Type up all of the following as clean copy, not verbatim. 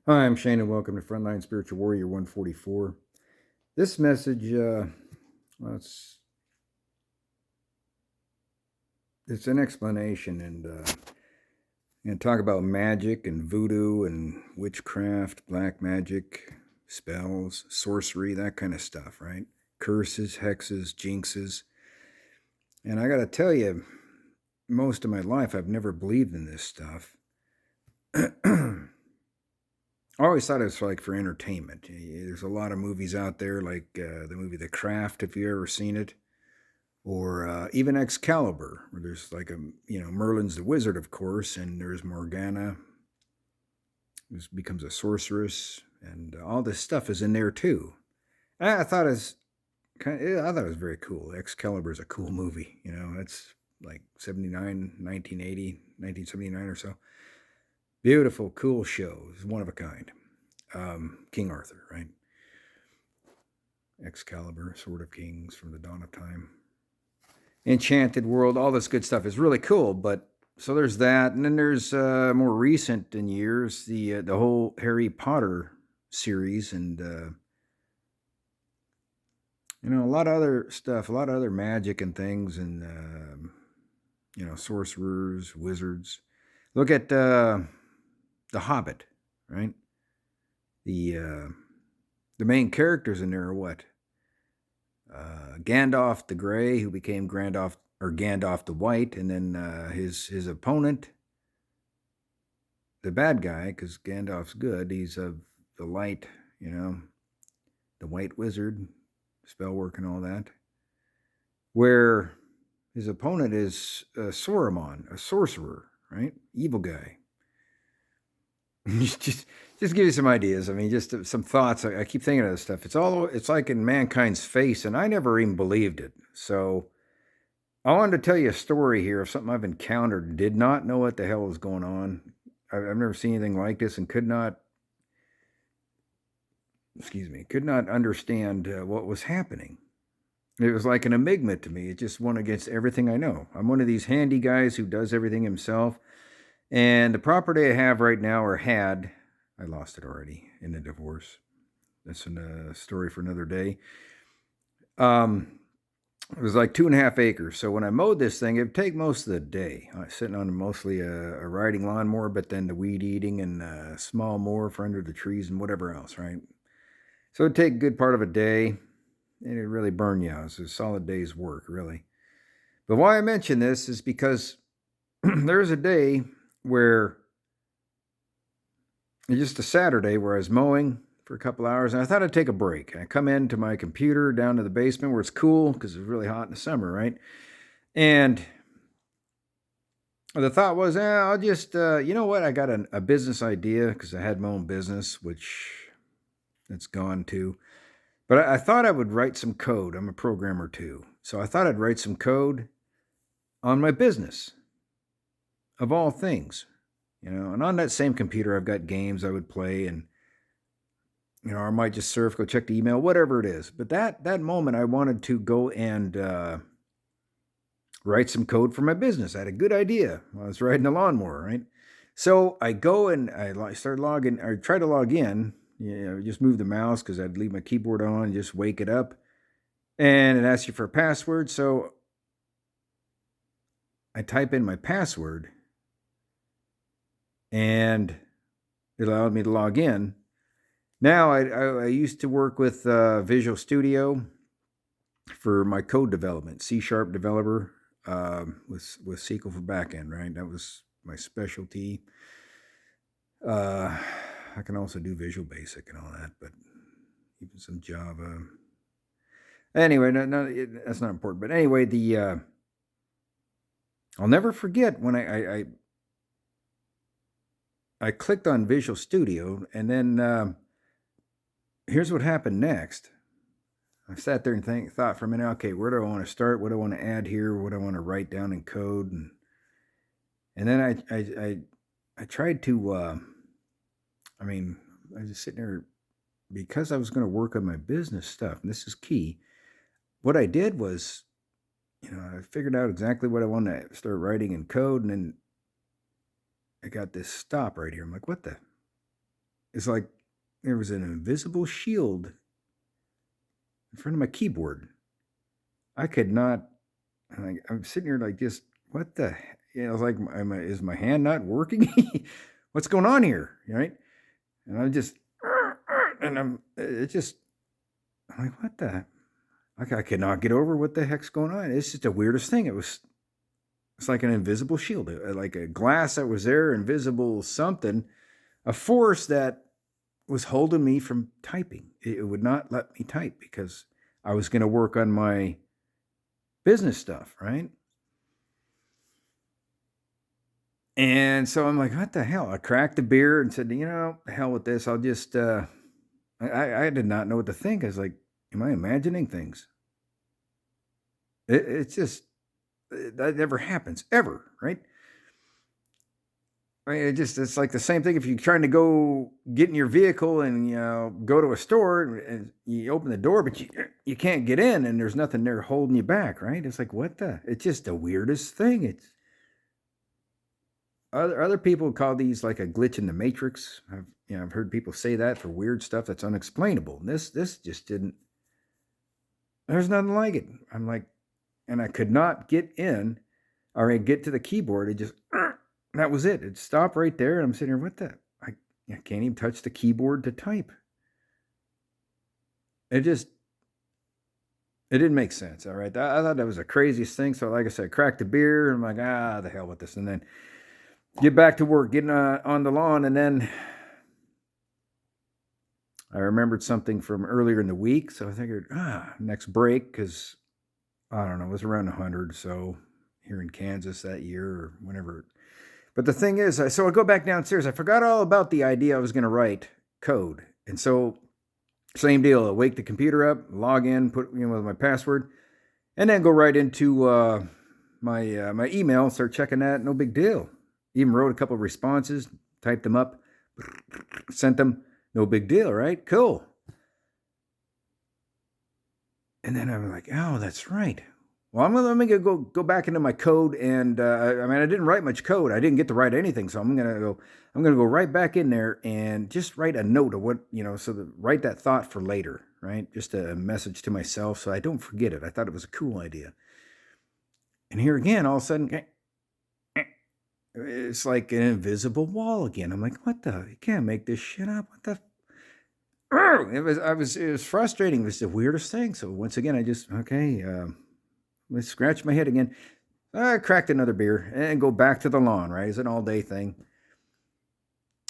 Hi, I'm Shane, and welcome to Frontline Spiritual Warrior 144. This message, well, it's an explanation and talk about magic and voodoo and witchcraft, black magic, spells, sorcery, that kind of stuff, right? Curses, hexes, jinxes. And I got to tell you, most of my life, I've never believed in this stuff. I always thought it was like for entertainment. There's a lot of movies out there, like the movie The Craft, if you've ever seen it, or even Excalibur, where there's like Merlin's the wizard, of course, and there's Morgana, who becomes a sorceress, and all this stuff is in there too. I thought I thought it was very cool. Excalibur is a cool movie. It's like 79, 1980, 1979 or so. Beautiful, cool show. It's one of a kind. King Arthur, right? Excalibur, Sword of Kings from the Dawn of Time. Enchanted World, all this good stuff is really cool. But so there's that, and then there's more recent in years the whole Harry Potter series, and a lot of other stuff, a lot of other magic and things, and sorcerers, wizards. Look at the Hobbit, right? The main characters in there are what? Gandalf the Grey, who became Gandalf the White, and then his opponent, the bad guy, because Gandalf's good. He's of the light, the White Wizard, spell work and all that. Where his opponent is Saruman, a sorcerer, right? Evil guy. just give you some ideas. I mean, just some thoughts. I keep thinking of this stuff. It's like in mankind's face, and I never even believed it. So I wanted to tell you a story here of something I've encountered. Did not know what the hell was going on. I've never seen anything like this, and could not understand what was happening. It was like an enigma to me. It just went against everything I know. I'm one of these handy guys who does everything himself. And the property I have right now, or had, I lost it already in a divorce. That's a story for another day. It was like 2.5 acres. So when I mowed this thing, it'd take most of the day. I was sitting on mostly a riding lawnmower, but then the weed eating and a small mower for under the trees and whatever else, right? So it'd take a good part of a day, and it'd really burn you out. It was a solid day's work, really. But why I mention this is because there's a day where it's just a Saturday where I was mowing for a couple hours, and I thought I'd take a break. I come into my computer down to the basement where it's cool because it's really hot in the summer, right? And the thought was, I'll just, you know what? I got a business idea because I had my own business, which it's gone too. But I thought I would write some code. I'm a programmer too. So I thought I'd write some code on my business, of all things. And on that same computer, I've got games I would play, and I might just surf, go check the email, whatever it is. But that moment, I wanted to go and write some code for my business. I had a good idea. I was riding a lawnmower, right? So I go and I start logging. I try to log in. Just move the mouse because I'd leave my keyboard on and just wake it up, and it asks you for a password. So I type in my password, and it allowed me to log in. Now, I used to work with Visual Studio for my code development, C# developer with SQL for backend, right? That was my specialty. I can also do Visual Basic and all that, but even some Java. Anyway, that's not important. But anyway, I'll never forget when I clicked on Visual Studio, and then here's what happened next. I sat there and thought for a minute, okay, where do I want to start? What do I want to add here? What do I want to write down in code? And then I tried to, I was just sitting there because I was going to work on my business stuff, and this is key. What I did was, I figured out exactly what I wanted to start writing in code, and then I got this stop right here. I'm like, what the? it's like there was an invisible shield in front of my keyboard. I could not. I'm sitting here like just what the I was like, is my hand not working? What's going on here? Right? And I'm just and it just I'm like, what the? I could not get over what the heck's going on. It's just the weirdest thing. It's like an invisible shield, like a glass that was there, invisible something, a force that was holding me from typing. It would not let me type because I was going to work on my business stuff, right? And so I'm like, what the hell? I cracked the beer and said, the hell with this. I'll just, I did not know what to think. I was like, am I imagining things? It's just, that never happens ever, right? I mean, it's like the same thing if you're trying to go get in your vehicle and go to a store and you open the door, but you can't get in and there's nothing there holding you back, right? It's like what the? It's just the weirdest thing. It's other people call these like a glitch in the matrix. I've heard people say that for weird stuff that's unexplainable. This just didn't. There's nothing like it. I'm like, and I could not get in or get to the keyboard. It just that was it. It stopped right there. And I'm sitting here, what the? I can't even touch the keyboard to type. It didn't make sense. All right. I thought that was the craziest thing. So, like I said, cracked the beer. And I'm like, the hell with this. And then get back to work, getting on the lawn. And then I remembered something from earlier in the week. So I figured, next break, because I don't know, it was around 100 or so here in Kansas that year or whenever. But the thing is, so I go back downstairs. I forgot all about the idea I was going to write code. And so, same deal. I wake the computer up, log in, put with my password, and then go right into my email, start checking that. No big deal. Even wrote a couple of responses, typed them up, sent them. No big deal, right? Cool. And then I'm like, oh, that's right. Well, let me go back into my code, and I didn't write much code. I didn't get to write anything, so I'm gonna go right back in there and just write a note of what write that thought for later, right? Just a message to myself, so I don't forget it. I thought it was a cool idea. And here again, all of a sudden, it's like an invisible wall again. I'm like, what the? You can't make this shit up. What the? It was frustrating. It was the weirdest thing. So once again, I just let's scratch my head again. I cracked another beer and go back to the lawn, right? It's an all-day thing.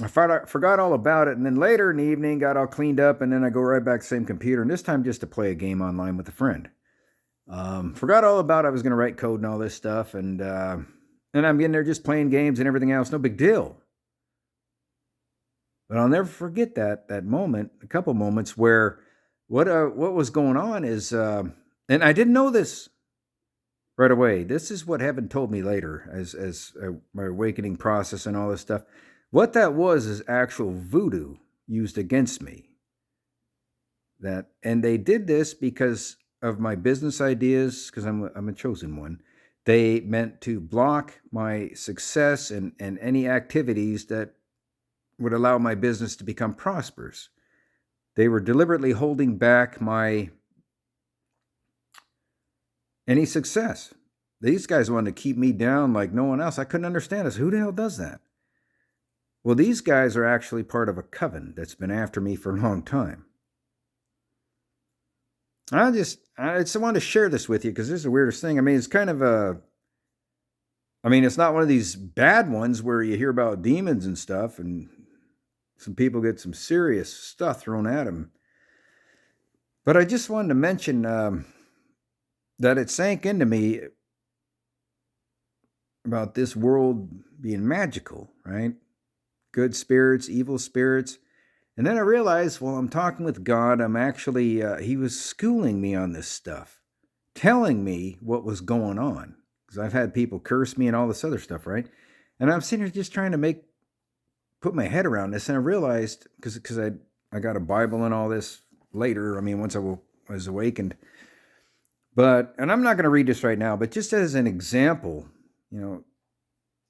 I forgot all about it, and then later in the evening, got all cleaned up, and then I go right back to the same computer, and this time just to play a game online with a friend. Forgot all about I was going to write code and all this stuff, and I'm getting there just playing games and everything else. No big deal. But I'll never forget that moment, a couple moments where what was going on is, and I didn't know this right away. This is what heaven told me later as my awakening process and all this stuff. What that was is actual voodoo used against me. And they did this because of my business ideas, because I'm a chosen one. They meant to block my success and any activities that would allow my business to become prosperous. They were deliberately holding back any success. These guys wanted to keep me down like no one else. I couldn't understand this. Who the hell does that? Well, these guys are actually part of a coven that's been after me for a long time. I just wanted to share this with you because this is the weirdest thing. I mean, it's kind of it's not one of these bad ones where you hear about demons and stuff and some people get some serious stuff thrown at them. But I just wanted to mention that it sank into me about this world being magical, right? Good spirits, evil spirits. And then I realized, while I'm talking with God, I'm actually, he was schooling me on this stuff, telling me what was going on. Because I've had people curse me and all this other stuff, right? And I'm sitting here just trying to put my head around this. And I realized, because I got a Bible and all this later, once I was awakened. And I'm not going to read this right now, but just as an example,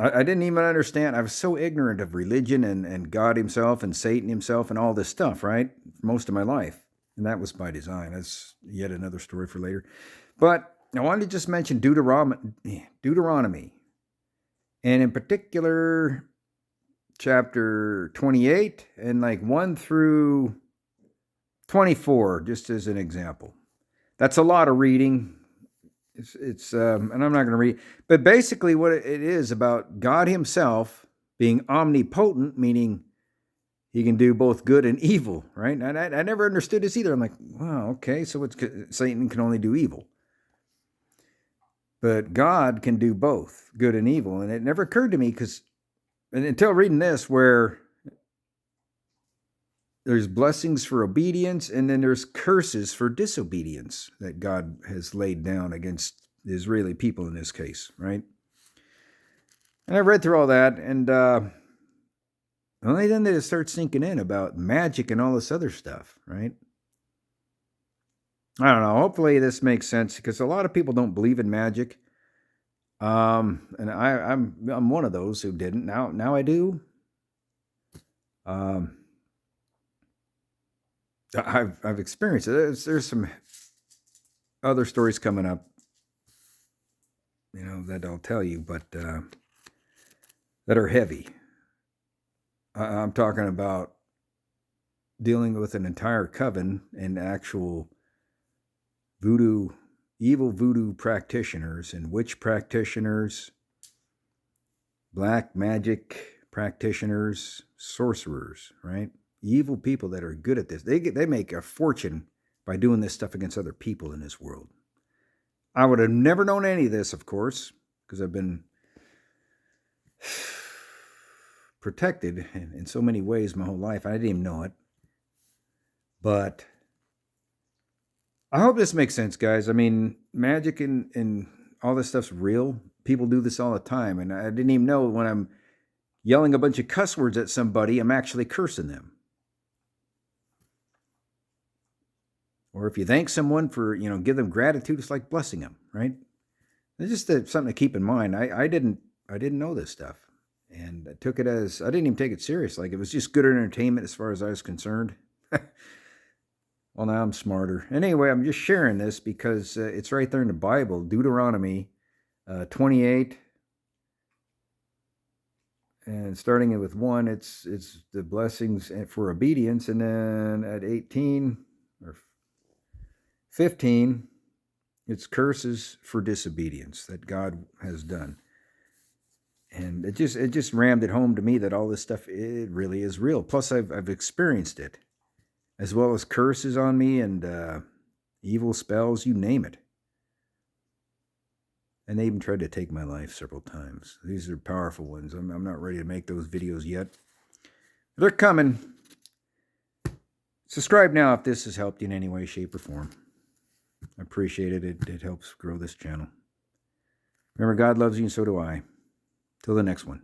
I didn't even understand. I was so ignorant of religion and God himself and Satan himself and all this stuff, right? Most of my life. And that was by design. That's yet another story for later. But I wanted to just mention Deuteronomy. And in particular, chapter 28 and like 1 through 24, just as an example. That's a lot of reading. It's and I'm not going to read, but basically what it is about God himself being omnipotent, meaning he can do both good and evil, right? And I never understood this either. I'm like, wow, okay, so Satan can only do evil. But God can do both good and evil. And it never occurred to me until reading this, where there's blessings for obedience and then there's curses for disobedience that God has laid down against the Israeli people in this case, right? And I read through all that, and only then did it start sinking in about magic and all this other stuff, right? I don't know. Hopefully this makes sense, because a lot of people don't believe in magic. And I'm one of those who didn't. Now I do. I've experienced it. There's some other stories coming up, that I'll tell you, but that are heavy. I'm talking about dealing with an entire coven and actual evil voodoo practitioners and witch practitioners, black magic practitioners, sorcerers, right? Evil people that are good at this. They make a fortune by doing this stuff against other people in this world. I would have never known any of this, of course, because I've been protected in so many ways my whole life. I didn't even know it. But I hope this makes sense, guys. I mean, magic and all this stuff's real. People do this all the time. And I didn't even know when I'm yelling a bunch of cuss words at somebody, I'm actually cursing them. Or if you thank someone for, give them gratitude, it's like blessing them, right? It's just something to keep in mind. I didn't know this stuff. And I took it as, I didn't even take it serious. Like, it was just good entertainment as far as I was concerned. Well, now I'm smarter. Anyway, I'm just sharing this because it's right there in the Bible, Deuteronomy 28. And starting it with 1, it's the blessings for obedience. And then at 18 or 15, it's curses for disobedience that God has done. And it just rammed it home to me that all this stuff, it really is real. Plus, I've experienced it, as well as curses on me and evil spells, you name it. And they even tried to take my life several times. These are powerful ones. I'm not ready to make those videos yet. They're coming. Subscribe now if this has helped you in any way, shape, or form. I appreciate it. It helps grow this channel. Remember, God loves you, and so do I. Till the next one.